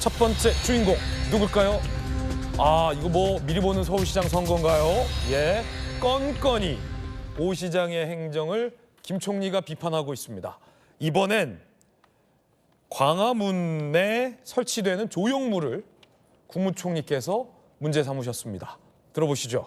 첫 번째 주인공 누굴까요? 아, 이거 뭐 미리 보는 서울시장 선거인가요? 예, 건건이 오 시장의 행정을 김 총리가 비판하고 있습니다. 이번엔 광화문에 설치되는 조형물을 국무총리께서 문제 삼으셨습니다. 들어보시죠.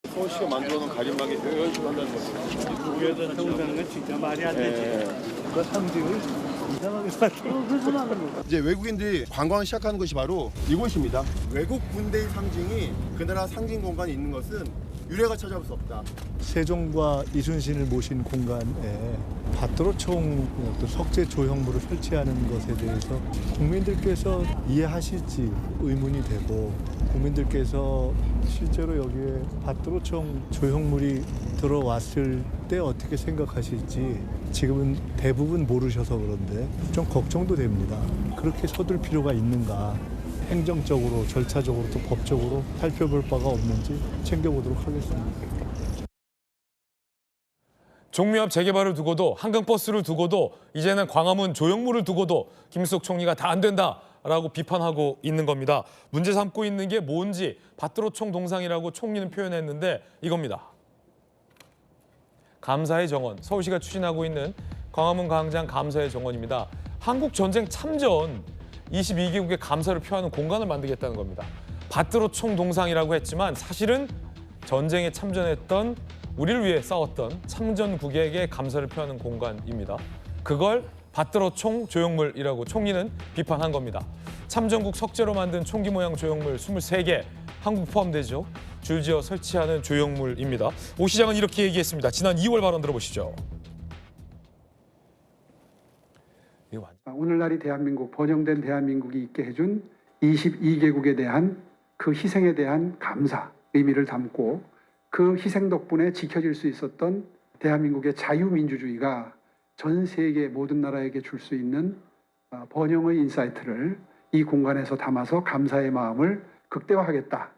서울시가 만들어놓은 가림막이 이런 식으로 한다는 거죠. 우회전 정상은 진짜 말이 안 되지. 그 상징을 이상하게 만들어. 이제 외국인들이 관광을 시작하는 것이 바로 이곳입니다. 외국 군대의 상징이 그 나라 상징 공간에 있는 것은 유례가 찾아볼 수 없다. 세종과 이순신을 모신 공간에 밭도로총 또 석재 조형물을 설치하는 것에 대해서 국민들께서 이해하실지 의문이 되고, 국민들께서 실제로 여기에 밭도로총 조형물이 들어왔을 때 어떻게 생각하실지 지금은 대부분 모르셔서 그런데 좀 걱정도 됩니다. 그렇게 서둘 필요가 있는가? 행정적으로, 절차적으로, 또 법적으로 살펴볼 바가 없는지 챙겨보도록 하겠습니다. 종묘 앞 재개발을 두고도, 한강버스를 두고도, 이제는 광화문 조형물을 두고도 김수석 총리가 다 안 된다라고 비판하고 있는 겁니다. 문제 삼고 있는 게 뭔지 밭도로총 동상이라고 총리는 표현했는데 이겁니다. 감사의 정원, 서울시가 추진하고 있는 광화문 광장 감사의 정원입니다. 한국전쟁 참전 22개국의 감사를 표하는 공간을 만들겠다는 겁니다. 밭도로총 동상이라고 했지만 사실은 전쟁에 참전했던, 우리를 위해 싸웠던 참전국에게 감사를 표하는 공간입니다. 그걸 밭도로총 조형물이라고 총리는 비판한 겁니다. 참전국 석재로 만든 총기 모양 조형물 23개, 한국 포함되죠. 줄지어 설치하는 조형물입니다. 오 시장은 이렇게 얘기했습니다. 지난 2월 발언 들어보시죠. 오늘날이 대한민국, 번영된 대한민국이 있게 해준 22개국에 대한 그 희생에 대한 감사, 의미를 담고 그 희생 덕분에 지켜질 수 있었던 대한민국의 자유민주주의가 전 세계 모든 나라에게 줄 수 있는 번영의 인사이트를 이 공간에서 담아서 감사의 마음을 극대화하겠다.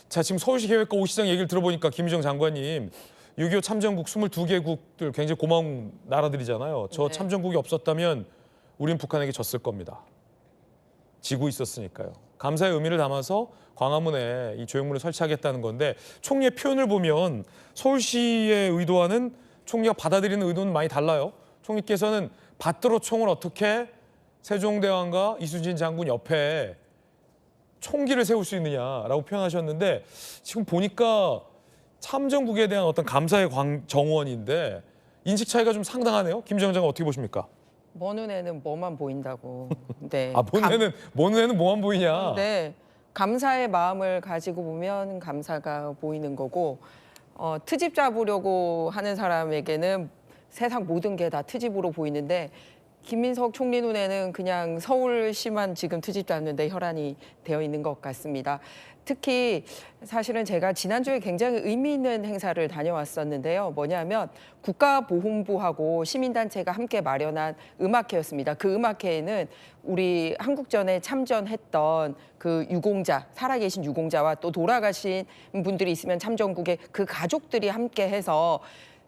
자, 지금 서울시 계획과 오 시장 얘기를 들어보니까 김희정 장관님, 6.25 참전국 22개국들 굉장히 고마운 나라들이잖아요. 저 네. 참전국이 없었다면 우린 북한에게 졌을 겁니다. 지고 있었으니까요. 감사의 의미를 담아서 광화문에 이 조형물을 설치하겠다는 건데, 총리의 표현을 보면 서울시의 의도와는 총리가 받아들이는 의도는 많이 달라요. 총리께서는 밭도로총을 어떻게 세종대왕과 이순신 장군 옆에 총기를 세울 수 있느냐라고 표현하셨는데, 지금 보니까 참전국에 대한 어떤 감사의 정원인데 인식 차이가 좀 상당하네요. 김정 장관 어떻게 보십니까? 먼 눈에는 뭐만 보인다고. 네. 아, 먼 눈에는 뭐만 보이냐? 네. 감사의 마음을 가지고 보면 감사가 보이는 거고, 트집 잡으려고 하는 사람에게는 세상 모든 게 다 트집으로 보이는데, 김민석 총리 눈에는 그냥 서울시만 지금 트집 잡는데 혈안이 되어 있는 것 같습니다. 특히 사실은 제가 지난주에 굉장히 의미 있는 행사를 다녀왔었는데요. 뭐냐면 국가보훈부하고 시민단체가 함께 마련한 음악회였습니다. 그 음악회에는 우리 한국전에 참전했던 그 유공자, 살아계신 유공자와 또 돌아가신 분들이 있으면 참전국의 그 가족들이 함께 해서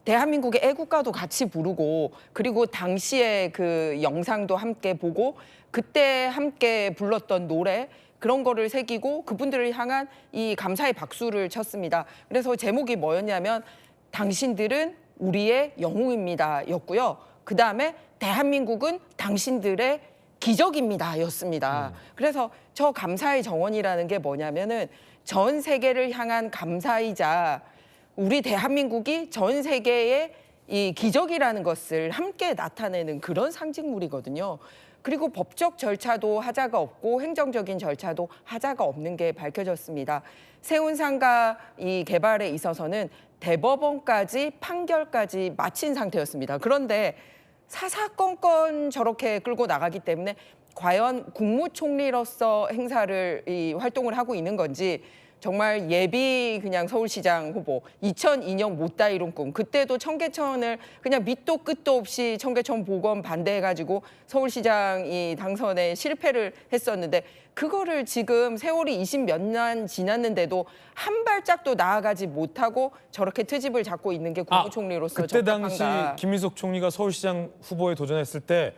대한민국의 애국가도 같이 부르고, 그리고 당시의 그 영상도 함께 보고, 그때 함께 불렀던 노래, 그런 거를 새기고 그분들을 향한 이 감사의 박수를 쳤습니다. 그래서 제목이 뭐였냐면 당신들은 우리의 영웅입니다 였고요. 그다음에 대한민국은 당신들의 기적입니다 였습니다. 그래서 저 감사의 정원이라는 게 뭐냐면은 전 세계를 향한 감사이자 우리 대한민국이 전 세계의 이 기적이라는 것을 함께 나타내는 그런 상징물이거든요. 그리고 법적 절차도 하자가 없고 행정적인 절차도 하자가 없는 게 밝혀졌습니다. 세운상가 이 개발에 있어서는 대법원까지 판결까지 마친 상태였습니다. 그런데 사사건건 저렇게 끌고 나가기 때문에 과연 국무총리로서 행사를 활동을 하고 있는 건지, 정말 예비 그냥 서울시장 후보 2002년 못다 이룬 꿈, 그때도 청계천을 그냥 밑도 끝도 없이 청계천 복원 반대해가지고 서울시장이 당선에 실패를 했었는데, 그거를 지금 세월이 20몇 년 지났는데도 한 발짝도 나아가지 못하고 저렇게 트집을 잡고 있는 게 국무총리로서 그때 적합한가. 당시 김민석 총리가 서울시장 후보에 도전했을 때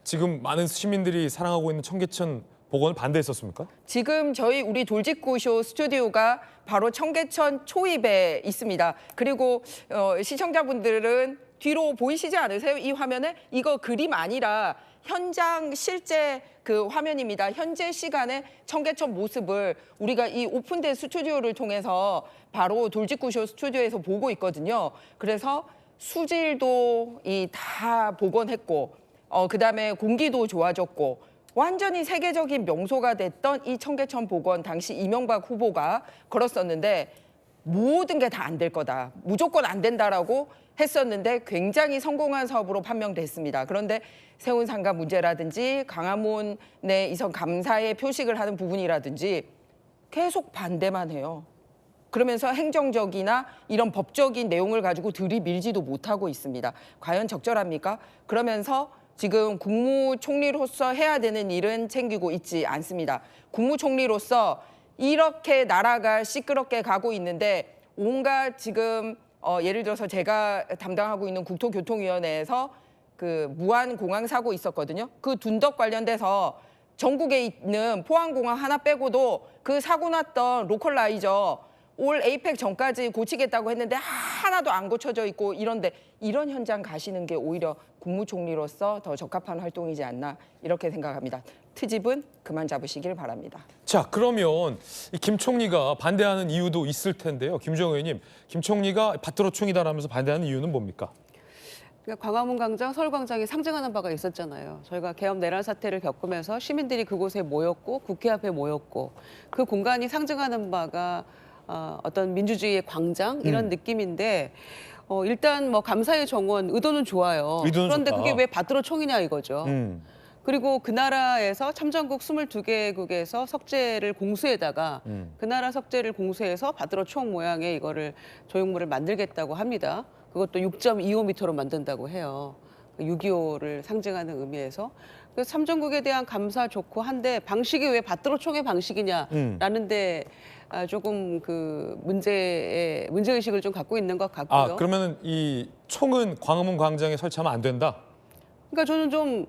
지금 많은 시민들이 사랑하고 있는 청계천 복원을 반대했었습니까? 지금 우리 돌직구쇼 스튜디오가 바로 청계천 초입에 있습니다. 그리고 시청자분들은 뒤로 보이시지 않으세요? 이 화면에 이거 그림 아니라 현장 실제 그 화면입니다. 현재 시간에 청계천 모습을 우리가 이 오픈된 스튜디오를 통해서 바로 돌직구쇼 스튜디오에서 보고 있거든요. 그래서 수질도 다 복원했고 그다음에 공기도 좋아졌고 완전히 세계적인 명소가 됐던 이 청계천 복원 당시 이명박 후보가 걸었었는데 모든 게 다 안 될 거다. 무조건 안 된다라고 했었는데 굉장히 성공한 사업으로 판명됐습니다. 그런데 세운상가 문제라든지 광화문의 이선 감사의 표식을 하는 부분이라든지 계속 반대만 해요. 그러면서 행정적이나 이런 법적인 내용을 가지고 들이밀지도 못하고 있습니다. 과연 적절합니까? 그러면서 지금 국무총리로서 해야 되는 일은 챙기고 있지 않습니다. 국무총리로서 이렇게 나라가 시끄럽게 가고 있는데 온갖 지금 예를 들어서 제가 담당하고 있는 국토교통위원회에서 그 무한공항 사고 있었거든요. 그 둔덕 관련돼서 전국에 있는 포항공항 하나 빼고도 그 사고 났던 로컬라이저 올 에이펙 전까지 고치겠다고 했는데 하나도 안 고쳐져 있고 이런데 이런 현장 가시는 게 오히려 국무총리로서 더 적합한 활동이지 않나 이렇게 생각합니다. 트집은 그만 잡으시길 바랍니다. 자, 그러면 이 김 총리가 반대하는 이유도 있을 텐데요. 김주영 의원님, 김 총리가 밭으로 총이다라면서 반대하는 이유는 뭡니까? 그러니까 광화문 광장, 서울광장이 상징하는 바가 있었잖아요. 저희가 계엄 내란 사태를 겪으면서 시민들이 그곳에 모였고 국회 앞에 모였고 그 공간이 상징하는 바가 어떤 민주주의의 광장 이런 느낌인데 일단 뭐 감사의 정원 의도는 좋아요. 의도는 그런데 좋다. 그게 왜 밭으로 총이냐 이거죠. 그리고 그 나라에서 참전국 22개국에서 석재를 공수해다가 그 나라 석재를 공수해서 밭으로 총 모양의 이거를 조형물을 만들겠다고 합니다. 그것도 6.25m로 만든다고 해요. 6.25를 상징하는 의미에서. 그래서 참전국에 대한 감사 좋고 한데 방식이 왜 밭으로 총의 방식이냐라는데 조금 그 문제의식을 좀 갖고 있는 것 같고요. 그러면은 이 총은 광화문 광장에 설치하면 안 된다? 그러니까 저는 좀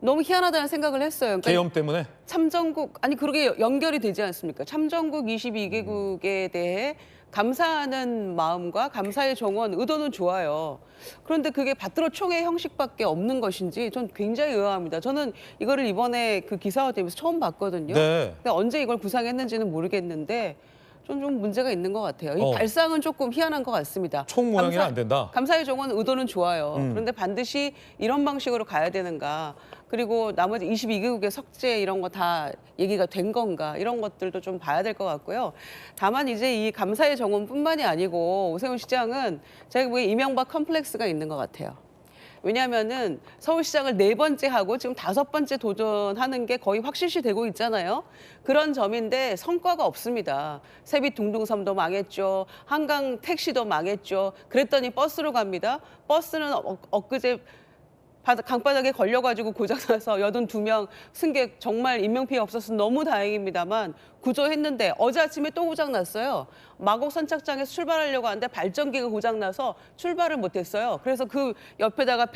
너무 희한하다는 생각을 했어요. 그러니까 계엄 때문에? 참전국, 아니 그러게 연결이 되지 않습니까? 참전국 22개국에 대해 감사하는 마음과 감사의 정원 의도는 좋아요. 그런데 그게 밭으로 총의 형식밖에 없는 것인지 전 굉장히 의아합니다. 저는 이거를 이번에 그 기사화되면서 처음 봤거든요. 네. 근데 언제 이걸 구상했는지는 모르겠는데 좀 문제가 있는 것 같아요. 이 발상은 조금 희한한 것 같습니다. 총 모양이라 안 된다? 감사의 정원 의도는 좋아요. 그런데 반드시 이런 방식으로 가야 되는가. 그리고 나머지 22개국의 석재 이런 거 다 얘기가 된 건가. 이런 것들도 좀 봐야 될 것 같고요. 다만 이제 이 감사의 정원뿐만이 아니고 오세훈 시장은 제가 보기에 이명박 컴플렉스가 있는 것 같아요. 왜냐하면은 서울시장을 4번째 하고 지금 5번째 도전하는 게 거의 확실시 되고 있잖아요. 그런 점인데 성과가 없습니다. 세빛 둥둥섬도 망했죠. 한강 택시도 망했죠. 그랬더니 버스로 갑니다. 버스는 엊그제 강바닥에 걸려가지고 고장나서 82명 승객 정말 인명피해 없어서 너무 다행입니다만 구조했는데 어제 아침에 또 고장났어요. 마곡 선착장에서 출발하려고 하는데 발전기가 고장나서 출발을 못했어요. 그래서 그 옆에다가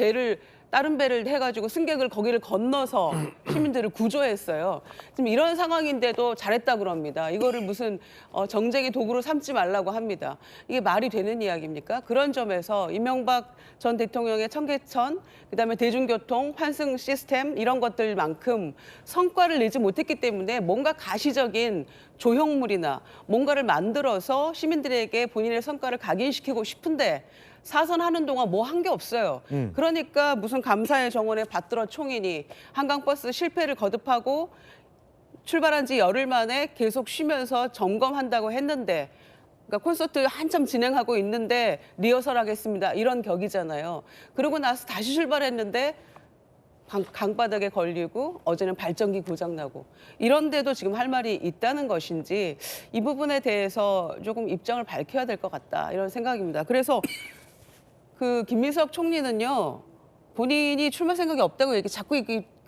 다른 배를 해가지고 승객을 거기를 건너서 시민들을 구조했어요. 지금 이런 상황인데도 잘했다 그럽니다. 이거를 무슨 정쟁의 도구로 삼지 말라고 합니다. 이게 말이 되는 이야기입니까? 그런 점에서 이명박 전 대통령의 청계천, 그다음에 대중교통, 환승 시스템 이런 것들만큼 성과를 내지 못했기 때문에 뭔가 가시적인 조형물이나 뭔가를 만들어서 시민들에게 본인의 성과를 각인시키고 싶은데 사선하는 동안 뭐 한 게 없어요. 그러니까 무슨 감사의 정원에 받들어 총이니 한강버스 실패를 거듭하고 출발한 지 열흘 만에 계속 쉬면서 점검한다고 했는데 그러니까 콘서트 한참 진행하고 있는데 리허설 하겠습니다. 이런 격이잖아요. 그러고 나서 다시 출발했는데 강바닥에 걸리고 어제는 발전기 고장나고 이런데도 지금 할 말이 있다는 것인지 이 부분에 대해서 조금 입장을 밝혀야 될 것 같다 이런 생각입니다. 그래서 그 김민석 총리는요 본인이 출마 생각이 없다고 자꾸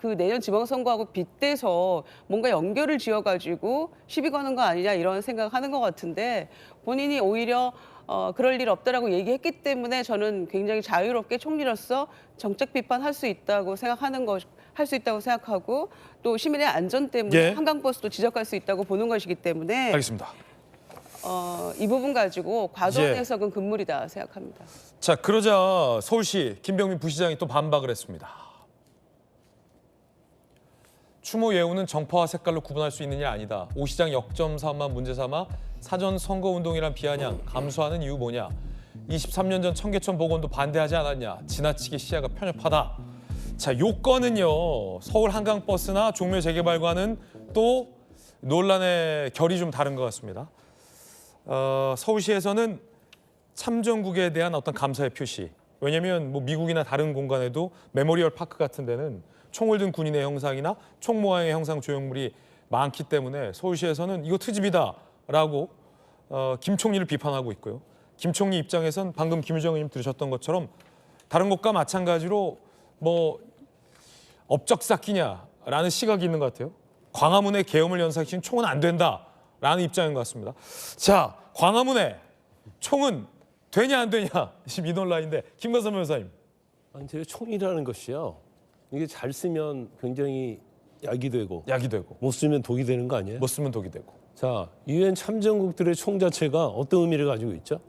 그 내년 지방선거하고 빗대서 뭔가 연결을 지어가지고 시비 거는 거 아니냐 이런 생각하는 것 같은데 본인이 오히려 그럴 일 없다라고 얘기했기 때문에 저는 굉장히 자유롭게 총리로서 정책 비판할 수 있다고 할 수 있다고 생각하고 또 시민의 안전 때문에 예. 한강버스도 지적할 수 있다고 보는 것이기 때문에 알겠습니다. 이 부분 가지고 과도한 예. 해석은 금물이다 생각합니다. 자, 그러자 서울시 김병민 부시장이 또 반박을 했습니다. 추모 예우는 정파와 색깔로 구분할 수 있는 일 아니다. 오 시장 역점 사업만 문제 삼아 사전 선거 운동이란 비아냥 감수하는 이유 뭐냐. 23년 전 청계천 복원도 반대하지 않았냐. 지나치게 시야가 편협하다. 자, 요건은요. 서울 한강버스나 종묘 재개발과는 또 논란의 결이 좀 다른 것 같습니다. 서울시에서는 참전국에 대한 어떤 감사의 표시. 왜냐하면 뭐 미국이나 다른 공간에도 메모리얼 파크 같은 데는 총을 든 군인의 형상이나 총 모양의 형상 조형물이 많기 때문에 서울시에서는 이거 트집이다라고 김 총리를 비판하고 있고요. 김 총리 입장에선 방금 김유정 의원님 들으셨던 것처럼 다른 곳과 마찬가지로 뭐 업적 쌓기냐라는 시각이 있는 것 같아요. 광화문의 계엄을 연상시킨 총은 안 된다라는 입장인 것 같습니다. 자, 광화문에 총은 되냐 안 되냐 지금 이 논란인데 김관선 변호사님. 아니, 제가 총이라는 것이요. 이게 잘 쓰면 굉장히 약이 되고 못 쓰면 독이 되는 거 아니에요? 못 쓰면 독이 되고. 자, 유엔 참전국들의 총 자체가 어떤 의미를 가지고 있죠?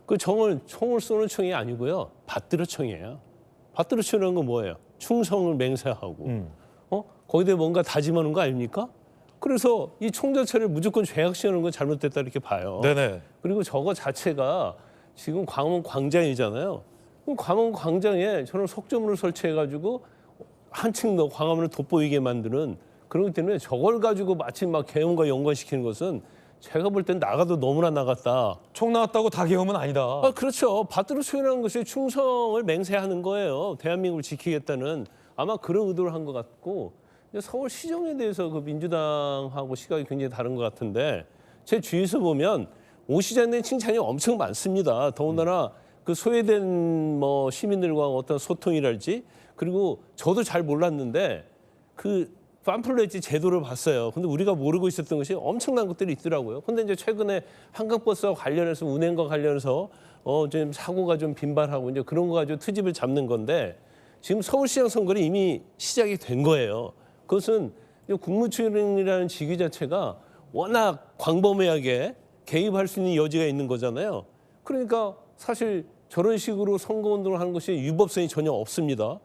그 총을 쏘는 총이 아니고요. 받들어 총이에요. 받들어 총이라는 건 뭐예요? 충성을 맹세하고 거기다 뭔가 다짐하는 거 아닙니까? 그래서 이 총 자체를 무조건 죄악시하는 건 잘못됐다 이렇게 봐요. 네네. 그리고 저거 자체가 지금 광화문 광장이잖아요. 그럼 광화문 광장에 저런 석조물을 설치해가지고 한층 더 광화문을 돋보이게 만드는 그렇기 때문에 저걸 가지고 마치 막 계엄과 연관시키는 것은 제가 볼 땐 나가도 너무나 나갔다. 총 나왔다고 다 계엄은 아니다. 그렇죠. 받들어 총이라는 것이 충성을 맹세하는 거예요. 대한민국을 지키겠다는 아마 그런 의도를 한 것 같고 이제 서울시정에 대해서 그 민주당하고 시각이 굉장히 다른 것 같은데 제 주위에서 보면 오 시장에 대한 칭찬이 엄청 많습니다. 더군다나 그 소외된 뭐 시민들과 어떤 소통이랄지 그리고 저도 잘 몰랐는데 그 팜플렛 제도를 봤어요. 근데 우리가 모르고 있었던 것이 엄청난 것들이 있더라고요. 근데 이제 최근에 한강버스와 관련해서 운행과 관련해서 좀 사고가 좀 빈발하고 이제 그런 거 가지고 트집을 잡는 건데 지금 서울시장 선거는 이미 시작이 된 거예요. 그것은 국무총리라는 직위 자체가 워낙 광범위하게 개입할 수 있는 여지가 있는 거잖아요. 그러니까 사실 저런 식으로 선거운동을 하는 것이 유법성이 전혀 없습니다.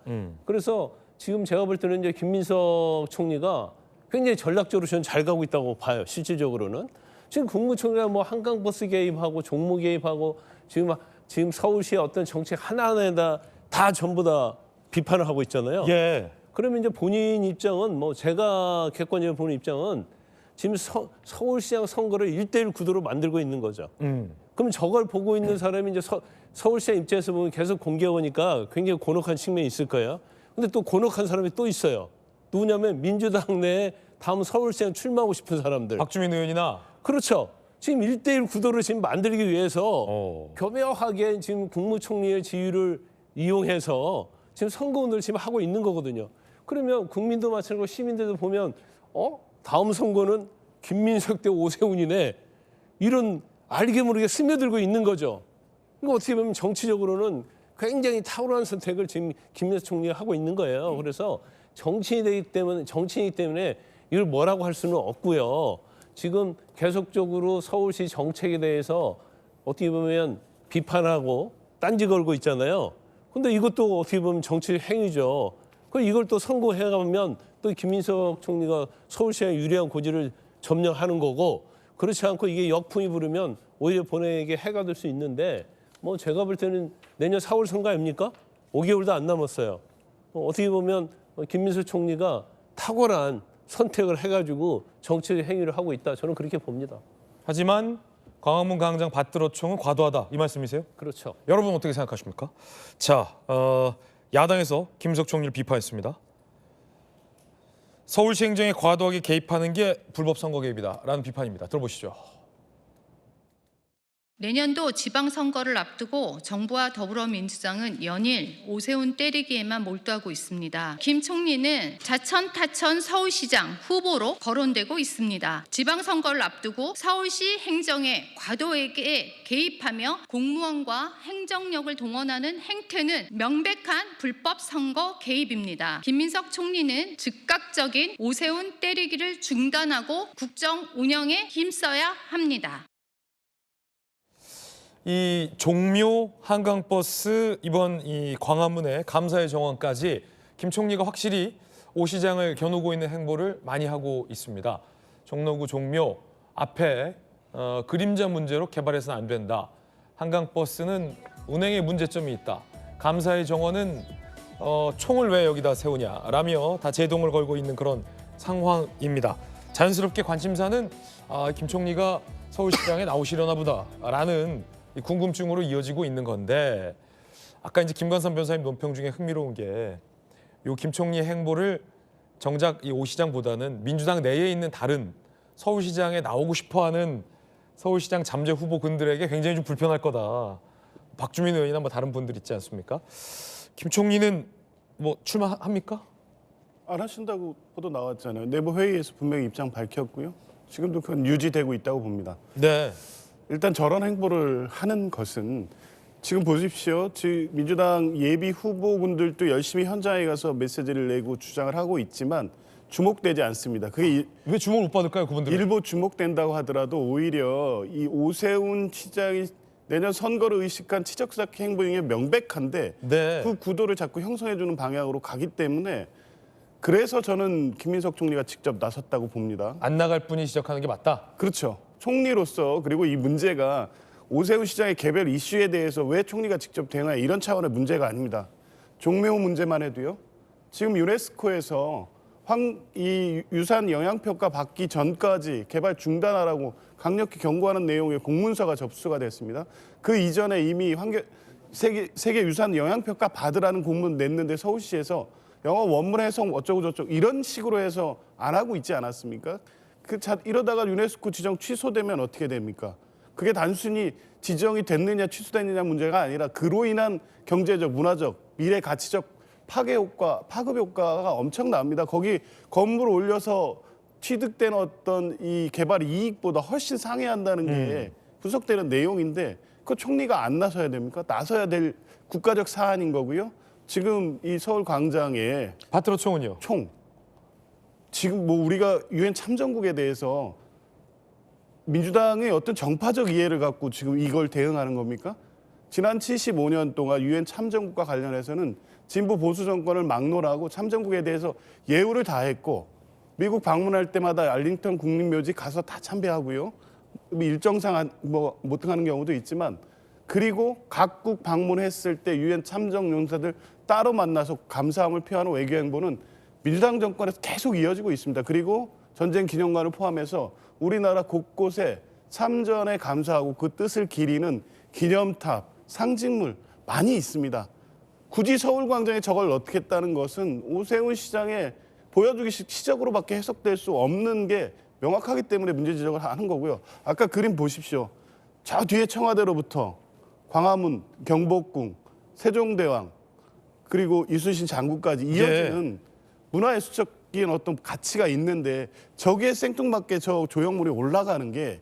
그래서 지금 제가 볼 때는 이제 김민석 총리가 굉장히 전략적으로 저는 잘 가고 있다고 봐요. 실질적으로는. 지금 국무총리가 뭐 한강버스 개입하고 종로 개입하고 지금 서울시의 어떤 정책 하나하나에다 다 전부 다 비판을 하고 있잖아요. 예. 그러면 이제 본인 입장은 뭐 제가 객관적으로 보는 입장은 지금 서울시장 선거를 1대1 구도로 만들고 있는 거죠. 그럼 저걸 보고 있는 사람이 이제 서울시장 입장에서 보면 계속 공개하니까 굉장히 곤혹한 측면이 있을 거예요. 근데 또 곤혹한 사람이 또 있어요. 누구냐면 민주당 내에 다음 서울시장 출마하고 싶은 사람들. 박주민 의원이나. 그렇죠. 지금 1대1 구도를 지금 만들기 위해서 교묘하게 지금 국무총리의 지위를 이용해서 지금 선거운동을 지금 하고 있는 거거든요. 그러면 국민도 마찬가지고 시민들도 보면 다음 선거는 김민석 대 오세훈이네. 이런 알게 모르게 스며들고 있는 거죠. 그러니까 어떻게 보면 정치적으로는 굉장히 탁월한 선택을 지금 김민석 총리가 하고 있는 거예요. 그래서 정치인이기 때문에 이걸 뭐라고 할 수는 없고요. 지금 계속적으로 서울시 정책에 대해서 어떻게 보면 비판하고 딴지 걸고 있잖아요. 근데 이것도 어떻게 보면 정치 행위죠. 그럼 이걸 또 선거해가면 또 김민석 총리가 서울시에 유리한 고지를 점령하는 거고 그렇지 않고 이게 역풍이 부르면 오히려 본인에게 해가 될 수 있는데 뭐 제가 볼 때는 내년 4월 선거 아닙니까? 5개월도 안 남았어요. 어떻게 보면 김민석 총리가 탁월한 선택을 해가지고 정치적 행위를 하고 있다. 저는 그렇게 봅니다. 하지만 광화문 광장 받들어 총은 과도하다. 이 말씀이세요? 그렇죠. 여러분 어떻게 생각하십니까? 자, 야당에서 김민석 총리를 비판했습니다. 서울시 행정에 과도하게 개입하는 게 불법 선거 개입이다라는 비판입니다. 들어보시죠. 내년도 지방선거를 앞두고 정부와 더불어민주당은 연일 오세훈 때리기에만 몰두하고 있습니다. 김 총리는 자천, 타천 서울시장 후보로 거론되고 있습니다. 지방선거를 앞두고 서울시 행정에 과도하게 개입하며 공무원과 행정력을 동원하는 행태는 명백한 불법 선거 개입입니다. 김민석 총리는 즉각적인 오세훈 때리기를 중단하고 국정 운영에 힘써야 합니다. 이 종묘 한강버스 이번 이 광화문의 감사의 정원까지 김 총리가 확실히 오 시장을 겨누고 있는 행보를 많이 하고 있습니다. 종로구 종묘 앞에 그림자 문제로 개발해서는 안 된다. 한강버스는 운행에 문제점이 있다. 감사의 정원은 총을 왜 여기다 세우냐라며 다 제동을 걸고 있는 그런 상황입니다. 자연스럽게 관심사는 김 총리가 서울시장에 나오시려나 보다라는 궁금증으로 이어지고 있는 건데 아까 이제 김관삼 변호사님 논평 중에 흥미로운 게 요 김 총리의 행보를 정작 이 오 시장보다는 민주당 내에 있는 다른 서울시장에 나오고 싶어하는 서울시장 잠재 후보군들에게 굉장히 좀 불편할 거다. 박주민 의원이나 뭐 다른 분들 있지 않습니까? 김 총리는 뭐 출마합니까? 안 하신다고 보도 나왔잖아요. 내부 회의에서 분명히 입장 밝혔고요. 지금도 그건 유지되고 있다고 봅니다. 네. 일단 저런 행보를 하는 것은 지금 보십시오. 민주당 예비 후보군들도 열심히 현장에 가서 메시지를 내고 주장을 하고 있지만 주목되지 않습니다. 그게 왜 주목을 못 받을까요, 그분들은? 일부 주목된다고 하더라도 오히려 이 오세훈 시장이 내년 선거를 의식한 치적적 행보 중에 명백한데 네. 그 구도를 자꾸 형성해주는 방향으로 가기 때문에 그래서 저는 김민석 총리가 직접 나섰다고 봅니다. 안 나갈 분이 지적하는 게 맞다? 그렇죠. 총리로서 그리고 이 문제가 오세훈 시장의 개별 이슈에 대해서 왜 총리가 직접 대응하냐 이런 차원의 문제가 아닙니다. 종묘 문제만 해도요. 지금 유네스코에서 이 유산 영향평가 받기 전까지 개발 중단하라고 강력히 경고하는 내용의 공문서가 접수가 됐습니다. 그 이전에 이미 세계 유산 영향평가 받으라는 공문 냈는데 서울시에서 영어 원문 해석 어쩌고 저쩌고 이런 식으로 해서 안 하고 있지 않았습니까? 이러다가 유네스코 지정 취소되면 어떻게 됩니까? 그게 단순히 지정이 됐느냐 취소됐느냐 문제가 아니라 그로 인한 경제적, 문화적, 미래 가치적 파급 효과가 엄청납니다. 거기 건물 올려서 취득된 어떤 이 개발 이익보다 훨씬 상회한다는 게 분석되는 내용인데 그 총리가 안 나서야 됩니까? 나서야 될 국가적 사안인 거고요. 지금 이 서울 광장에 받들어 총은요? 지금 뭐 우리가 유엔 참전국에 대해서 민주당의 어떤 정파적 이해를 갖고 지금 이걸 대응하는 겁니까? 지난 75년 동안 유엔 참전국과 관련해서는 진보 보수 정권을 막론하고 참전국에 대해서 예우를 다했고 미국 방문할 때마다 알링턴 국립묘지 가서 다 참배하고요. 일정상 못 가는 경우도 있지만 그리고 각국 방문했을 때 유엔 참전 용사들 따로 만나서 감사함을 표하는 외교 행보는 민주당 정권에서 계속 이어지고 있습니다. 그리고 전쟁 기념관을 포함해서 우리나라 곳곳에 참전에 감사하고 그 뜻을 기리는 기념탑, 상징물 많이 있습니다. 굳이 서울광장에 저걸 넣겠다는 것은 오세훈 시장의 보여주기식 시적으로밖에 해석될 수 없는 게 명확하기 때문에 문제 지적을 하는 거고요. 아까 그림 보십시오. 저 뒤에 청와대로부터 광화문, 경복궁, 세종대왕 그리고 이순신 장군까지 이어지는 문화예술적인 어떤 가치가 있는데 저기에 생뚱맞게 저 조형물이 올라가는 게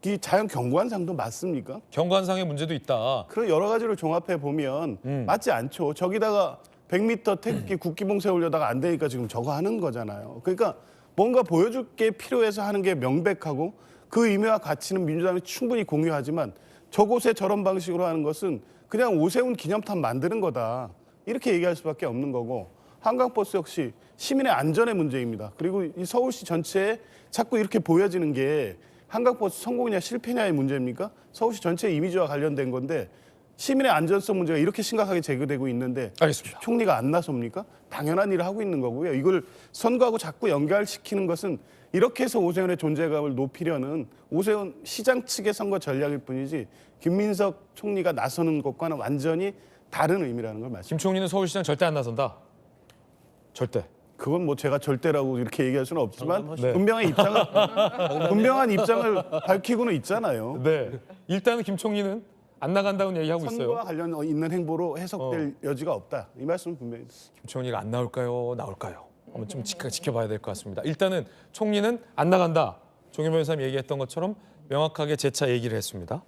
이 자연 경관상도 맞습니까? 경관상의 문제도 있다. 그런 여러 가지를 종합해 보면 맞지 않죠. 저기다가 100m 태극기 국기봉 세우려다가 안 되니까 지금 저거 하는 거잖아요. 그러니까 뭔가 보여줄 게 필요해서 하는 게 명백하고 그 의미와 가치는 민주당이 충분히 공유하지만 저곳에 저런 방식으로 하는 것은 그냥 오세훈 기념탑 만드는 거다. 이렇게 얘기할 수밖에 없는 거고 한강버스 역시 시민의 안전의 문제입니다. 그리고 이 서울시 전체에 자꾸 이렇게 보여지는 게 한강버스 성공이냐 실패냐의 문제입니까? 서울시 전체 이미지와 관련된 건데 시민의 안전성 문제가 이렇게 심각하게 제기되고 있는데 알겠습니다. 총리가 안 나섭니까? 당연한 일을 하고 있는 거고요. 이걸 선거하고 자꾸 연결시키는 것은 이렇게 해서 오세훈의 존재감을 높이려는 오세훈 시장 측의 선거 전략일 뿐이지 김민석 총리가 나서는 것과는 완전히 다른 의미라는 걸 말씀드립니다. 김 총리는 서울시장 절대 안 나선다. 절대. 그건 뭐 제가 절대라고 이렇게 얘기할 수는 없지만 네. 분명한 입장을 밝히고는 있잖아요. 네. 일단은 김 총리는 안 나간다고 얘기하고 있어요. 선거와 관련 있는 행보로 해석될 여지가 없다. 이 말씀은 분명히. 김 총리가 안 나올까요? 나올까요? 한번 좀 지켜봐야 될 것 같습니다. 일단은 총리는 안 나간다. 종일 변호사님 얘기했던 것처럼 명확하게 재차 얘기를 했습니다.